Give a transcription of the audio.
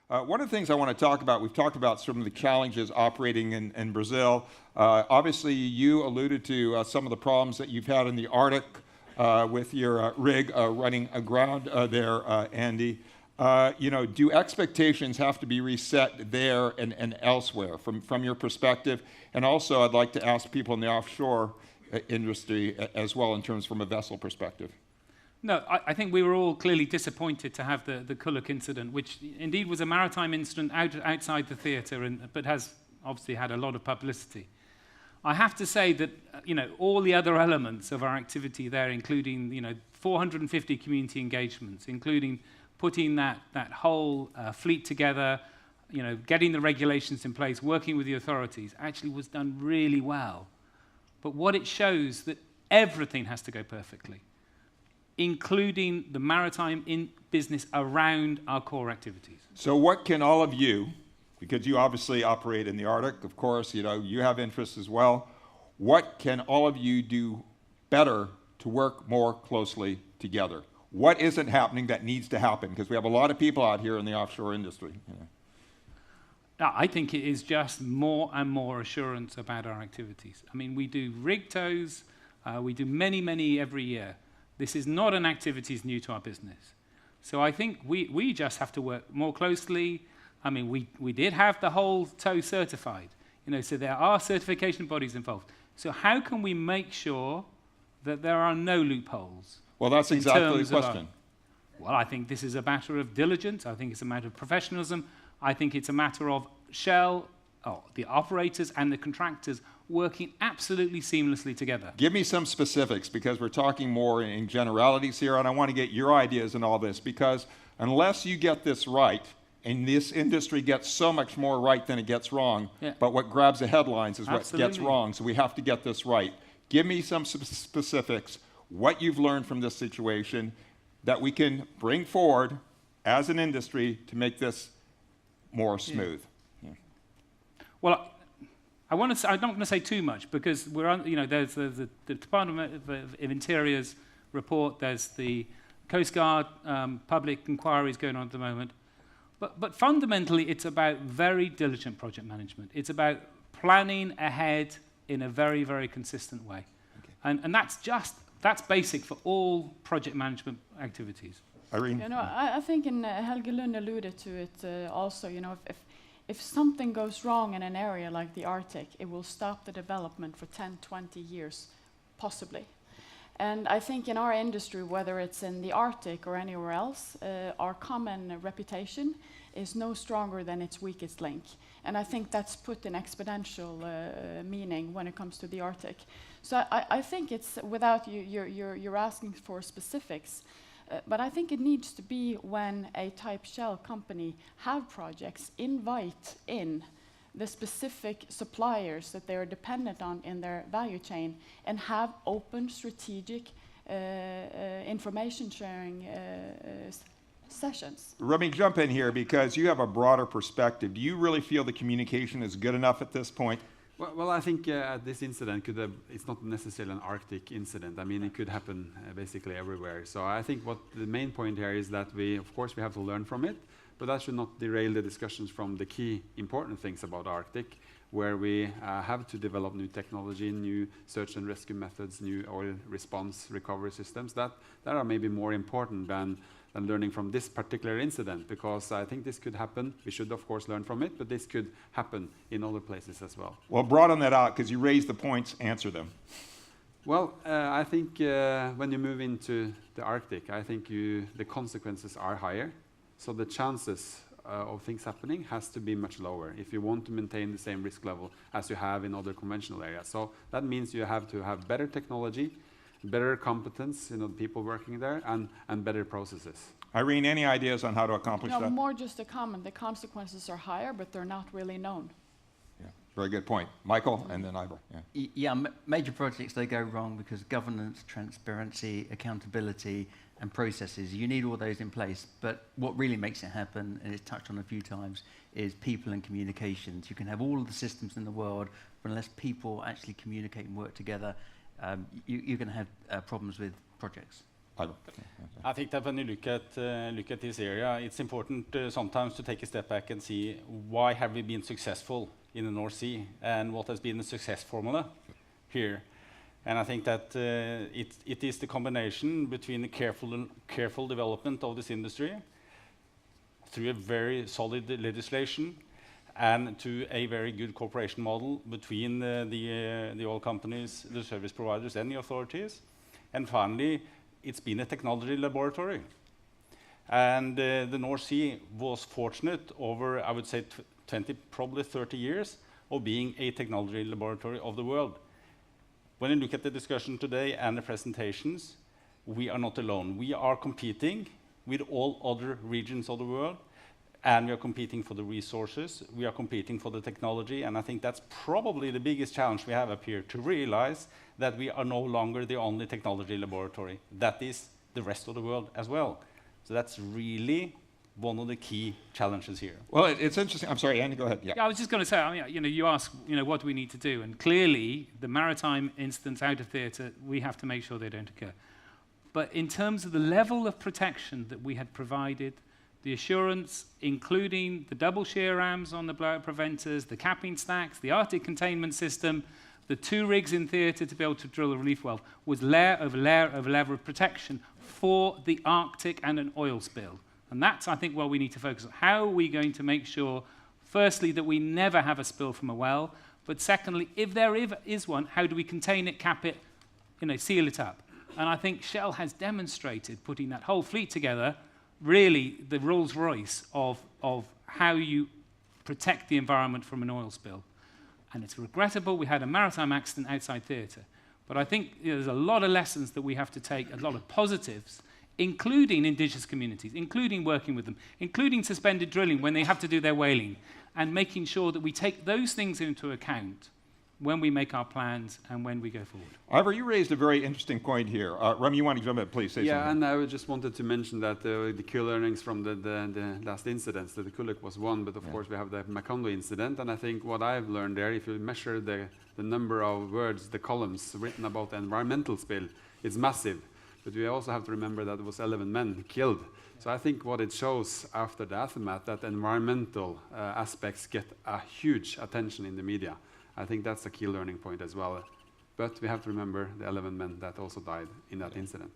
One of the things I want to talk about, we've talked about some of the challenges operating in Brazil. Obviously, you alluded to some of the problems that you've had in the Arctic with your rig running aground there, Andy. Do expectations have to be reset there and elsewhere from your perspective? And also, I'd like to ask people in the offshore industry as well in terms from a vessel perspective. No, I think we were all clearly disappointed to have the Kulloch incident, which indeed was a maritime incident outside the theatre, but has obviously had a lot of publicity. I have to say that all the other elements of our activity there, including 450 community engagements, including putting that whole fleet together, getting the regulations in place, working with the authorities, actually was done really well. But what it shows that everything has to go perfectly, including the maritime business around our core activities. So what can all of you, because you obviously operate in the Arctic, of course, you have interests as well, what can all of you do better to work more closely together? What isn't happening that needs to happen? Because we have a lot of people out here in the offshore industry. I think it is just more and more assurance about our activities. I mean, we do rig tows, we do many every year. This is not an activity new to our business. So I think we just have to work more closely. I mean, we did have the whole tow certified, so there are certification bodies involved. So how can we make sure that there are no loopholes? Well, that's exactly the question. Well, I think this is a matter of diligence. I think it's a matter of professionalism. I think it's a matter of Shell, the operators and the contractors working absolutely seamlessly together. Give me some specifics, because we're talking more in generalities here, and I want to get your ideas in all this, because unless you get this right, and this industry gets so much more right than it gets wrong, but what grabs the headlines is what gets wrong, so we have to get this right. Give me some specifics, what you've learned from this situation that we can bring forward as an industry to make this more smooth. Well, I'm not going to say too much, because we're on, there's the Department of Interior's report, there's the Coast Guard public inquiries going on at the moment. But fundamentally, it's about very diligent project management. It's about planning ahead in a very consistent way. Okay. And that's basic for all project management activities. Irene? I think Helge Lund alluded to it also, if something goes wrong in an area like the Arctic, it will stop the development for 10, 20 years, possibly. And I think in our industry, whether it's in the Arctic or anywhere else, our common reputation is no stronger than its weakest link. And I think that's put in exponential meaning when it comes to the Arctic. So I think it's, without you're asking for specifics, but I think it needs to be when a type Shell company have projects, invite in the specific suppliers that they are dependent on in their value chain, and have open strategic information sharing sessions. Let me jump in here, because you have a broader perspective. Do you really feel the communication is good enough at this point? Well, I think this incident it's not necessarily an Arctic incident. I mean, it could happen basically everywhere. So I think what the main point here is that of course we have to learn from it, but that should not derail the discussions from the key important things about Arctic, where we have to develop new technology, new search and rescue methods, new oil response recovery systems that are maybe more important than learning from this particular incident, because I think this could happen. We should, of course, learn from it, but this could happen in other places as well. Well, broaden that out, because you raised the points, answer them. Well, I think when you move into the Arctic, I think the consequences are higher, so the chances of things happening has to be much lower if you want to maintain the same risk level as you have in other conventional areas. So that means you have to have better technology, better competence, people working there, and better processes. Irene, any ideas on how to accomplish that? More just a comment. The consequences are higher, but they're not really known. Yeah, very good point. Michael, and then Ivor. Major projects, they go wrong because governance, transparency, accountability, and processes, you need all those in place. But what really makes it happen, and it's touched on a few times, is people and communications. You can have all of the systems in the world, but unless people actually communicate and work together, you're going to have problems with projects. I think that when you look at this area, it's important sometimes to take a step back and see why have we been successful in the North Sea and what has been the success formula here. And I think that it is the combination between the careful development of this industry through a very solid legislation and to a very good cooperation model between the oil companies, the service providers, and the authorities. And finally, it's been a technology laboratory. And the North Sea was fortunate over, I would say, 20, probably 30 years of being a technology laboratory of the world. When you look at the discussion today and the presentations, we are not alone. We are competing with all other regions of the world, and we are competing for the resources, we are competing for the technology, and I think that's probably the biggest challenge we have up here, to realize that we are no longer the only technology laboratory. That is the rest of the world as well. So that's really one of the key challenges here. Well, it's interesting. I'm sorry, Andy, go ahead. Yeah. Yeah, I was just going to say, I mean, you ask, what do we need to do? And clearly, the maritime incidents out of theatre, we have to make sure they don't occur. But in terms of the level of protection that we had provided, the assurance, including the double shear rams on the blowout preventers, the capping stacks, the Arctic containment system, the 2 rigs in theatre to be able to drill a relief well, was layer over layer over layer of protection for the Arctic and an oil spill. And that's, I think, where we need to focus on. How are we going to make sure, firstly, that we never have a spill from a well, but secondly, if there is one, how do we contain it, cap it, seal it up? And I think Shell has demonstrated, putting that whole fleet together, really the Rolls-Royce of how you protect the environment from an oil spill. And it's regrettable we had a maritime accident outside theatre. But I think there's a lot of lessons that we have to take, a lot of positives, including indigenous communities, including working with them, including suspended drilling when they have to do their whaling, and making sure that we take those things into account when we make our plans and when we go forward. Ivor, you raised a very interesting point here. Remy, you want to jump in, please, say something. Yeah, and I just wanted to mention that the key learnings from the last incidents, that the Kuluk was one, but of course we have the Macondo incident, and I think what I've learned there, if you measure the number of words, the columns written about the environmental spill, it's massive. But we also have to remember that there was 11 men killed. So I think what it shows after the aftermath, that environmental aspects get a huge attention in the media. I think that's a key learning point as well. But we have to remember the 11 men that also died in that incident.